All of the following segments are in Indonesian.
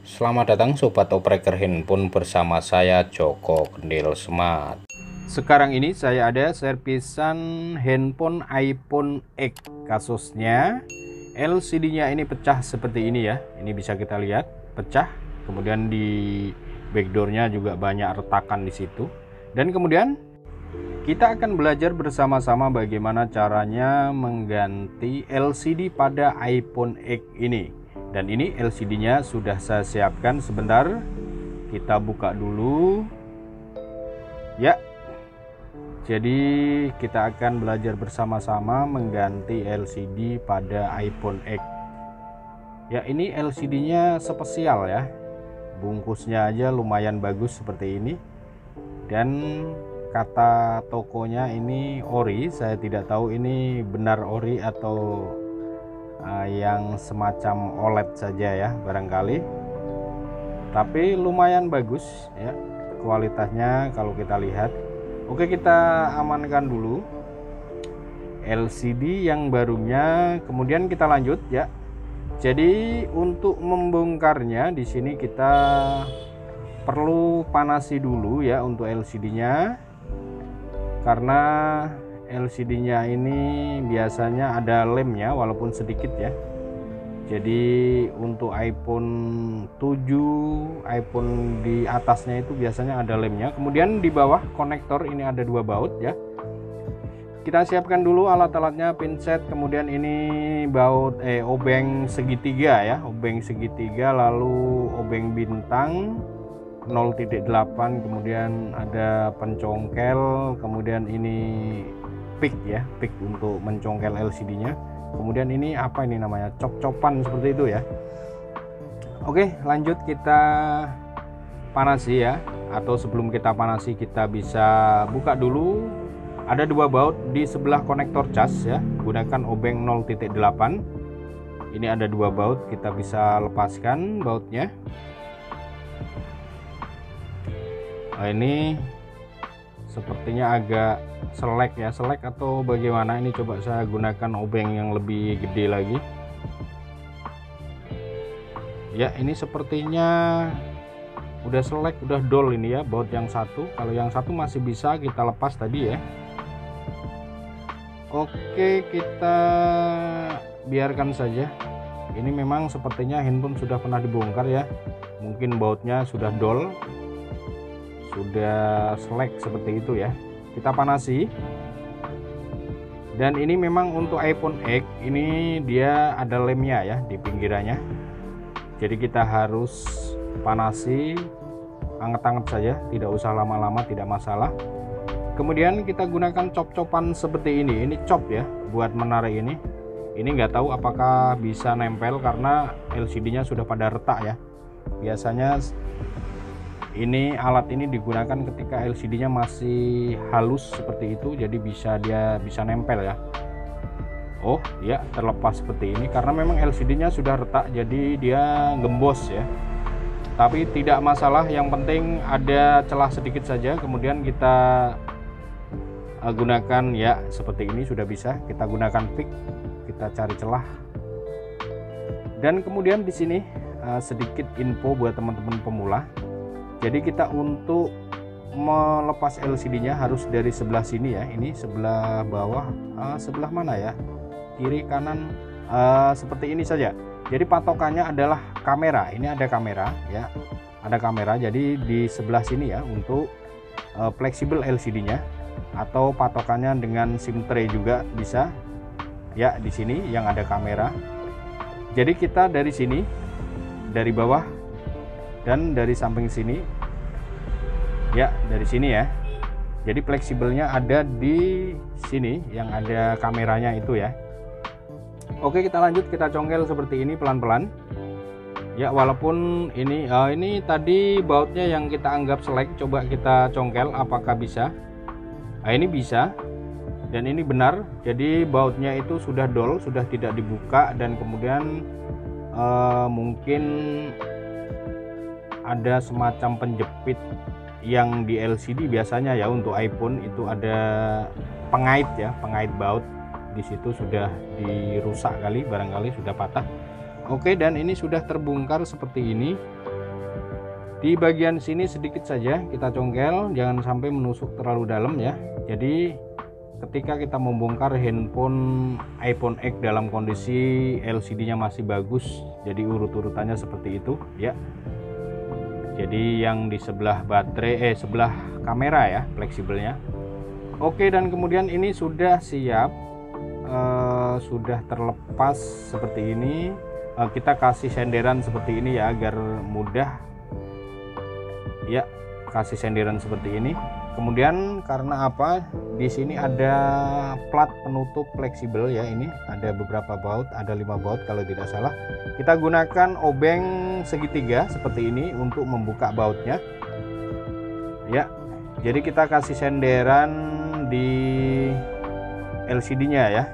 Selamat datang Sobat Opreker Handphone bersama saya Joko Kendil Smart. Sekarang ini saya ada servisan handphone iPhone X. Kasusnya LCD-nya ini pecah seperti ini ya. Ini bisa kita lihat pecah. Kemudian di backdoor-nya juga banyak retakan di situ. Dan kemudian kita akan belajar bersama-sama bagaimana caranya mengganti LCD pada iPhone X ini. Dan ini LCD-nya sudah saya siapkan. Sebentar, kita buka dulu ya. Jadi kita akan belajar bersama-sama mengganti LCD pada iPhone X ya. Ini LCD-nya spesial ya, bungkusnya aja lumayan bagus seperti ini. Dan kata tokonya ini ori. Saya tidak tahu ini benar ori atau yang semacam OLED saja ya barangkali, tapi lumayan bagus ya kualitasnya kalau kita lihat. Oke, kita amankan dulu LCD yang barunya, kemudian kita lanjut ya. Jadi untuk membongkarnya di sini kita perlu panasi dulu ya untuk LCD-nya, karena LCD-nya ini biasanya ada lemnya walaupun sedikit ya. Jadi untuk iPhone 7, iPhone di atasnya itu biasanya ada lemnya. Kemudian di bawah konektor ini ada dua baut ya. Kita siapkan dulu alat-alatnya, pinset, kemudian ini baut obeng segitiga ya, obeng segitiga, lalu obeng bintang 0.8, kemudian ada pencongkel, kemudian ini pick ya, pick untuk mencongkel LCD-nya. Kemudian ini apa ini namanya, cop-copan seperti itu ya. Oke, lanjut kita panasi ya. Atau sebelum kita panasi kita bisa buka dulu. Ada dua baut di sebelah konektor cas ya, gunakan obeng 0.8. Ini ada dua baut, kita bisa lepaskan bautnya. Nah, ini sepertinya agak selek ya, selek atau bagaimana. Ini coba saya gunakan obeng yang lebih gede lagi ya. Ini sepertinya udah selek, udah dol ini ya baut yang satu. Kalau yang satu masih bisa kita lepas tadi ya. Oke, kita biarkan saja. Ini memang sepertinya handphone sudah pernah dibongkar ya, mungkin bautnya sudah dol, sudah selek seperti itu ya. Kita panasi. Dan ini memang untuk iPhone X ini dia ada lemnya ya di pinggirannya. Jadi kita harus panasi anget-anget saja, tidak usah lama-lama, tidak masalah. Kemudian kita gunakan cop-copan seperti ini. Ini cop ya buat menarik ini. Ini nggak tahu apakah bisa nempel karena LCD-nya sudah pada retak ya. Biasanya ini alat ini digunakan ketika LCD-nya masih halus seperti itu, jadi dia bisa nempel ya. Oh ya, terlepas seperti ini karena memang LCD-nya sudah retak, jadi dia gembos ya. Tapi tidak masalah, yang penting ada celah sedikit saja. Kemudian kita gunakan ya seperti ini, sudah bisa. Kita gunakan pick, kita cari celah. Dan kemudian di sini sedikit info buat teman-teman pemula. Jadi kita untuk melepas LCD-nya harus dari sebelah sini ya. Ini sebelah bawah, sebelah mana ya? Kiri, kanan, seperti ini saja. Jadi patokannya adalah kamera. Ini ada kamera ya. Ada kamera. Jadi di sebelah sini ya untuk fleksibel LCD-nya, atau patokannya dengan SIM tray juga bisa. Ya, di sini yang ada kamera. Jadi kita dari sini, dari bawah dan dari samping sini ya, dari sini ya. Jadi fleksibelnya ada di sini yang ada kameranya itu ya. Oke, kita lanjut, kita congkel seperti ini pelan-pelan ya. Walaupun ini tadi bautnya yang kita anggap selek, coba kita congkel apakah bisa. Nah, ini bisa dan ini benar. Jadi bautnya itu sudah dol, sudah tidak dibuka, dan kemudian mungkin ada semacam penjepit yang di LCD biasanya ya. Untuk iPhone itu ada pengait ya, pengait baut di situ sudah dirusak kali, barangkali sudah patah. Oke, dan ini sudah terbongkar seperti ini. Di bagian sini sedikit saja kita congkel, jangan sampai menusuk terlalu dalam ya. Jadi ketika kita membongkar handphone iPhone X dalam kondisi LCD-nya masih bagus, jadi urut-urutannya seperti itu ya. Jadi yang di sebelah baterai sebelah kamera ya, fleksibelnya. Oke, dan kemudian ini sudah siap, sudah terlepas seperti ini. Kita kasih senderan seperti ini ya agar mudah ya, kasih senderan seperti ini. Kemudian karena apa, di sini ada plat penutup fleksibel ya, ini ada beberapa baut, ada 5 baut kalau tidak salah. Kita gunakan obeng segitiga seperti ini untuk membuka bautnya ya. Jadi kita kasih senderan di LCD-nya ya,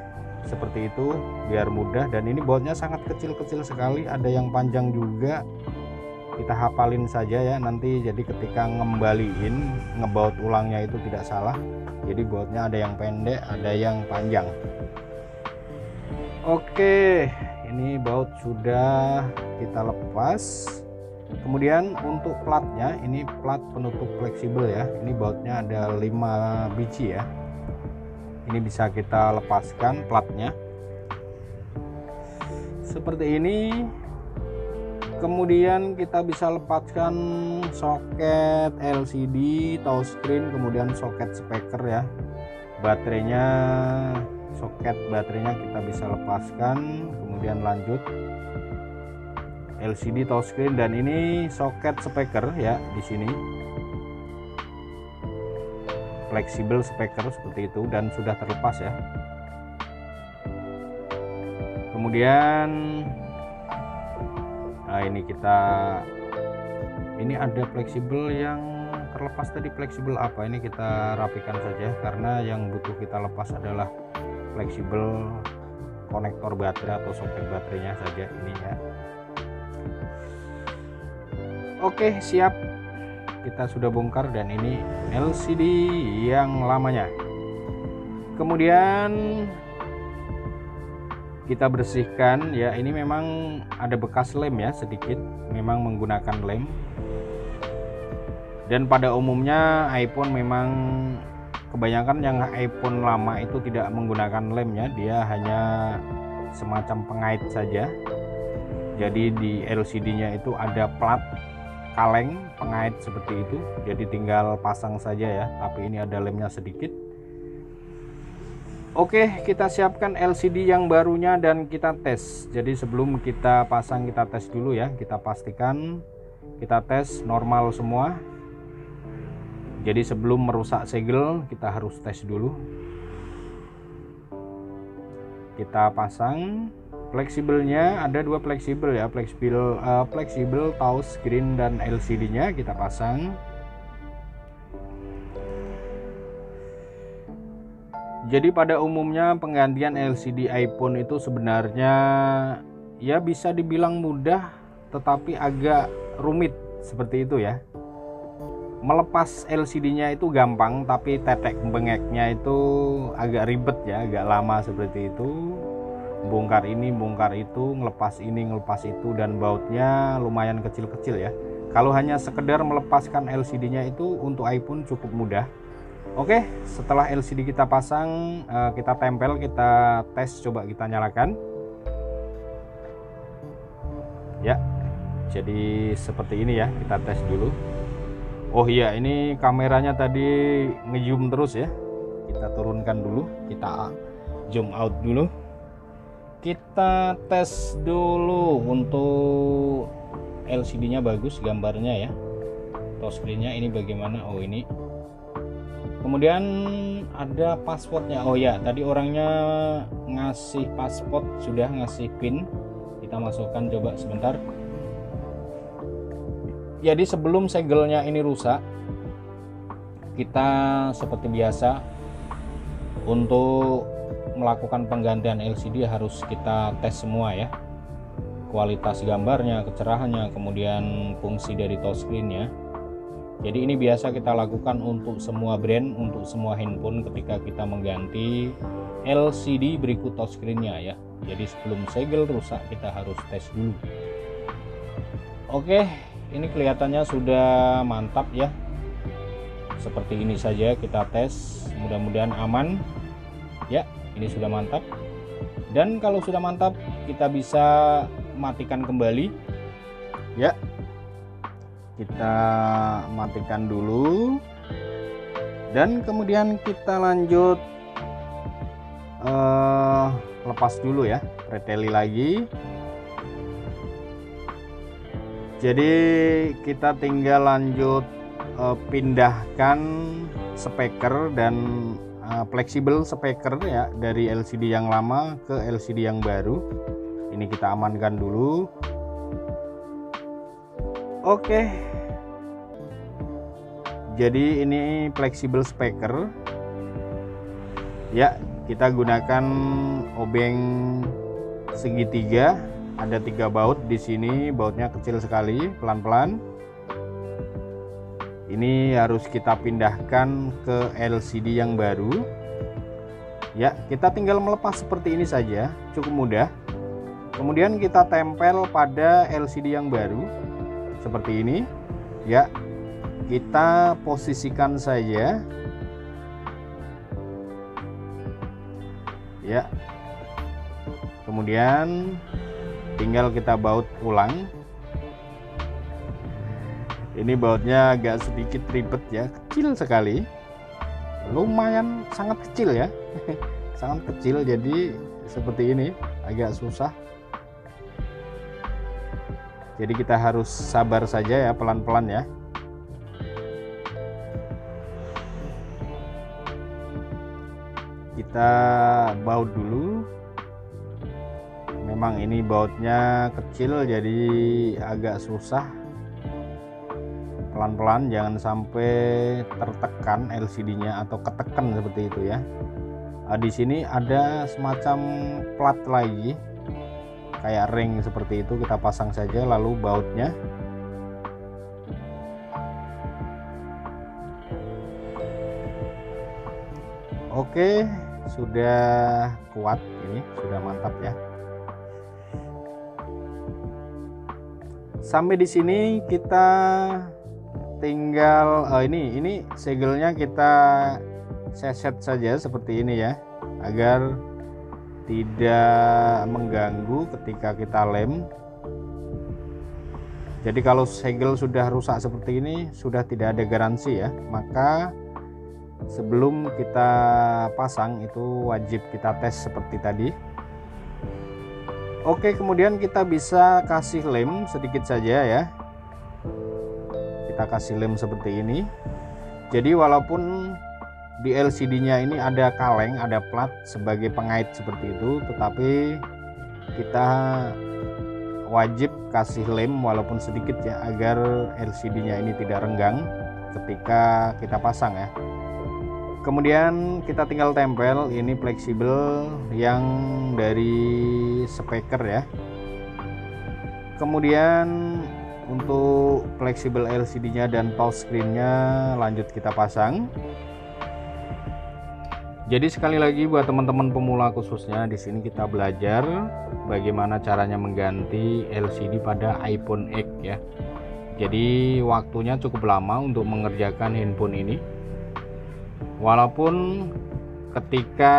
seperti itu biar mudah. Dan ini bautnya sangat kecil-kecil sekali, ada yang panjang juga. Kita hafalin saja ya nanti, jadi ketika ngembaliin ngebaut ulangnya itu tidak salah. Jadi bautnya ada yang pendek, ada yang panjang. Oke, ini baut sudah kita lepas. Kemudian untuk platnya, ini plat penutup fleksibel ya, ini bautnya ada 5 biji ya. Ini bisa kita lepaskan platnya seperti ini. Kemudian kita bisa lepaskan soket LCD, touchscreen, kemudian soket speaker ya. Baterainya, soket baterainya kita bisa lepaskan. Kemudian lanjut LCD, touchscreen, dan ini soket speaker ya di sini. Fleksibel speaker seperti itu dan sudah terlepas ya. Kemudian nah ini ada fleksibel yang terlepas tadi. Fleksibel apa ini kita rapikan saja, karena yang butuh kita lepas adalah fleksibel konektor baterai atau soket baterainya saja ini ya. Oke, siap, kita sudah bongkar dan ini LCD yang lamanya. Kemudian kita bersihkan ya, ini memang ada bekas lem ya sedikit, memang menggunakan lem. Dan pada umumnya iPhone memang kebanyakan yang iPhone lama itu tidak menggunakan lemnya, dia hanya semacam pengait saja. Jadi di LCD-nya itu ada plat kaleng pengait seperti itu, jadi tinggal pasang saja ya, tapi ini ada lemnya sedikit. Oke, kita siapkan LCD yang barunya dan kita tes. Jadi sebelum kita pasang, kita tes dulu ya, kita pastikan kita tes normal semua. Jadi sebelum merusak segel kita harus tes dulu. Kita pasang fleksibelnya, ada 2 fleksibel ya, fleksibel touchscreen dan LCD-nya kita pasang. Jadi pada umumnya penggantian LCD iPhone itu sebenarnya ya bisa dibilang mudah, tetapi agak rumit seperti itu ya. Melepas LCD-nya itu gampang, tapi tetek bengeknya itu agak ribet ya, agak lama seperti itu. Bongkar ini, bongkar itu, ngelepas ini, ngelepas itu, dan bautnya lumayan kecil-kecil ya. Kalau hanya sekedar melepaskan LCD-nya itu untuk iPhone cukup mudah. Oke, setelah LCD kita pasang, kita tempel, kita tes, coba kita nyalakan. Ya, jadi seperti ini ya, kita tes dulu. Oh iya, ini kameranya tadi nge-zoom terus ya. Kita turunkan dulu, kita zoom out dulu. Kita tes dulu untuk LCD-nya bagus gambarnya ya. Touchscreen-nya ini bagaimana? Oh ini. Kemudian ada passwordnya. Oh ya, tadi orangnya ngasih password, sudah ngasih pin. Kita masukkan, coba sebentar. Jadi sebelum segelnya ini rusak, kita seperti biasa untuk melakukan penggantian LCD harus kita tes semua ya. Kualitas gambarnya, kecerahannya, kemudian fungsi dari touchscreen-nya. Jadi ini biasa kita lakukan untuk semua brand, untuk semua handphone ketika kita mengganti LCD berikut touchscreen-nya ya. Jadi sebelum segel rusak kita harus tes dulu. Oke, ini kelihatannya sudah mantap ya. Seperti ini saja kita tes, mudah-mudahan aman ya. Ini sudah mantap, dan kalau sudah mantap kita bisa matikan kembali ya. Kita matikan dulu, dan kemudian kita lanjut lepas dulu ya, preteli lagi. Jadi kita tinggal lanjut pindahkan speaker dan fleksibel speaker ya, dari LCD yang lama ke LCD yang baru. Ini kita amankan dulu. Oke, jadi ini fleksibel speaker ya. Kita gunakan obeng segitiga, ada 3 baut di sini. Bautnya kecil sekali, pelan-pelan. Ini harus kita pindahkan ke LCD yang baru ya. Kita tinggal melepas seperti ini saja, cukup mudah. Kemudian kita tempel pada LCD yang baru seperti ini ya. Kita posisikan saja ya. Kemudian tinggal kita baut ulang. Ini bautnya agak sedikit ribet ya, kecil sekali, lumayan sangat kecil ya. Sangat kecil, jadi seperti ini agak susah. Jadi kita harus sabar saja ya, pelan-pelan ya. Kita baut dulu. Memang ini bautnya kecil, jadi agak susah. Pelan-pelan, jangan sampai tertekan LCD-nya atau ketekan seperti itu ya. Di sini ada semacam plat lagi, kayak ring seperti itu. Kita pasang saja, lalu bautnya. Oke, sudah kuat, ini sudah mantap ya. Sampai di sini kita tinggal ini segelnya kita set saja seperti ini ya, agar tidak mengganggu ketika kita lem. Jadi kalau segel sudah rusak seperti ini, sudah tidak ada garansi ya. Maka sebelum kita pasang itu wajib kita tes seperti tadi. Oke, kemudian kita bisa kasih lem sedikit saja ya. Kita kasih lem seperti ini. Jadi walaupun di LCD-nya ini ada kaleng, ada plat sebagai pengait seperti itu, tetapi kita wajib kasih lem walaupun sedikit ya, agar LCD-nya ini tidak renggang ketika kita pasang ya. Kemudian kita tinggal tempel ini fleksibel yang dari speaker ya. Kemudian untuk fleksibel LCD-nya dan touchscreen-nya lanjut kita pasang. Jadi sekali lagi buat teman-teman pemula khususnya, di sini kita belajar bagaimana caranya mengganti LCD pada iPhone X ya. Jadi waktunya cukup lama untuk mengerjakan handphone ini. Walaupun ketika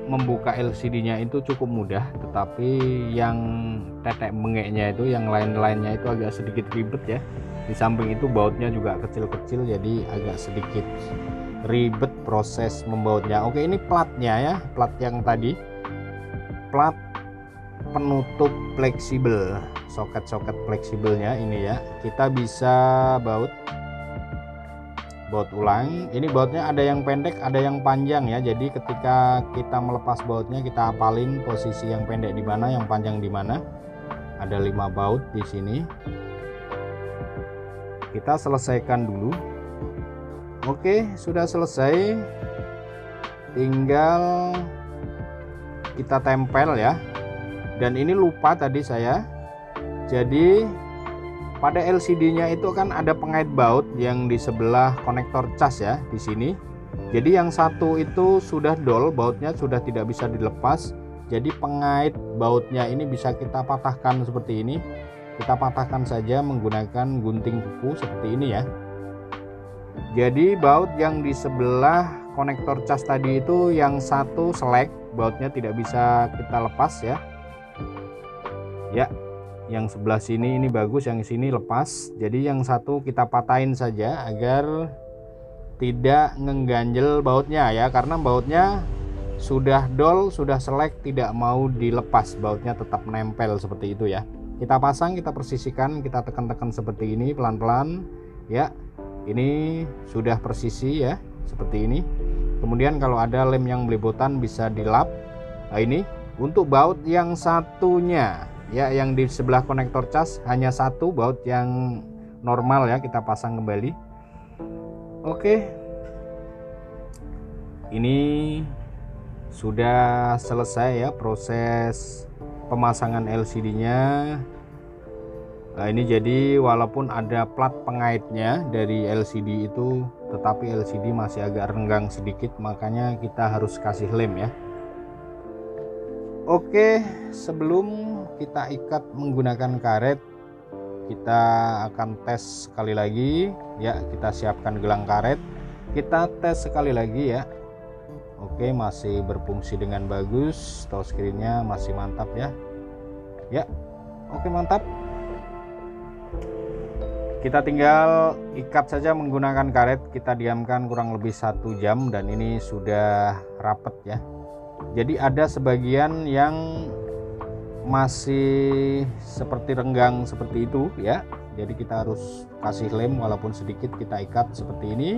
membuka LCD-nya itu cukup mudah, tetapi yang tetek bengeknya itu, yang lain-lainnya itu agak sedikit ribet ya. Di samping itu bautnya juga kecil-kecil, jadi agak sedikit ribet proses membautnya. Oke, ini platnya ya, plat yang tadi, plat penutup fleksibel, soket-soket fleksibelnya ini ya. Kita bisa baut ulang. Ini bautnya ada yang pendek, ada yang panjang ya. Jadi ketika kita melepas bautnya, kita hafalin posisi yang pendek di mana, yang panjang di mana. Ada 5 baut di sini. Kita selesaikan dulu. Oke, sudah selesai. Tinggal kita tempel ya. Dan ini lupa tadi saya. Jadi pada LCD-nya itu kan ada pengait baut yang di sebelah konektor cas ya, di sini. Jadi yang satu itu sudah dol, bautnya sudah tidak bisa dilepas. Jadi pengait bautnya ini bisa kita patahkan seperti ini. kita patahkan saja menggunakan gunting kuku seperti ini ya. Jadi baut yang di sebelah konektor cas tadi itu yang satu selek, bautnya tidak bisa kita lepas ya. Ya, yang sebelah sini ini bagus, yang sini lepas. Jadi yang satu kita patahin saja agar tidak ngeganjel bautnya ya, karena bautnya sudah dol, sudah selek, tidak mau dilepas, bautnya tetap menempel seperti itu ya. Kita pasang, kita persisikan, kita tekan-tekan seperti ini pelan-pelan ya. Ini sudah persisi ya, seperti ini. Kemudian kalau ada lem yang belepotan bisa dilap. Nah, ini untuk baut yang satunya ya, yang di sebelah konektor cas hanya satu baut yang normal ya, kita pasang kembali. Oke, ini sudah selesai ya proses pemasangan LCD-nya. Nah, ini jadi walaupun ada plat pengaitnya dari LCD itu, tetapi LCD masih agak renggang sedikit, makanya kita harus kasih lem ya. Oke, sebelum kita ikat menggunakan karet, kita akan tes sekali lagi ya. Kita siapkan gelang karet, kita tes sekali lagi ya. Oke, masih berfungsi dengan bagus, touchscreen-nya masih mantap ya. Ya, oke, mantap. Kita tinggal ikat saja menggunakan karet, kita diamkan kurang lebih 1 jam dan ini sudah rapet ya. Jadi ada sebagian yang masih seperti renggang seperti itu ya. Jadi kita harus kasih lem walaupun sedikit, kita ikat seperti ini.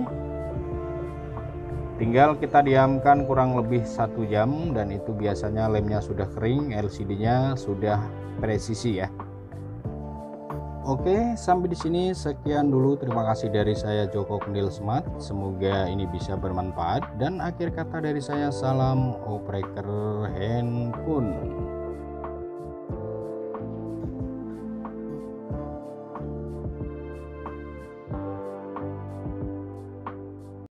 Tinggal kita diamkan kurang lebih 1 jam dan itu biasanya lemnya sudah kering, LCD-nya sudah presisi ya. Oke, sampai di sini sekian dulu. Terima kasih dari saya Joko Kendil Smart. Semoga ini bisa bermanfaat dan akhir kata dari saya, salam operator handphone.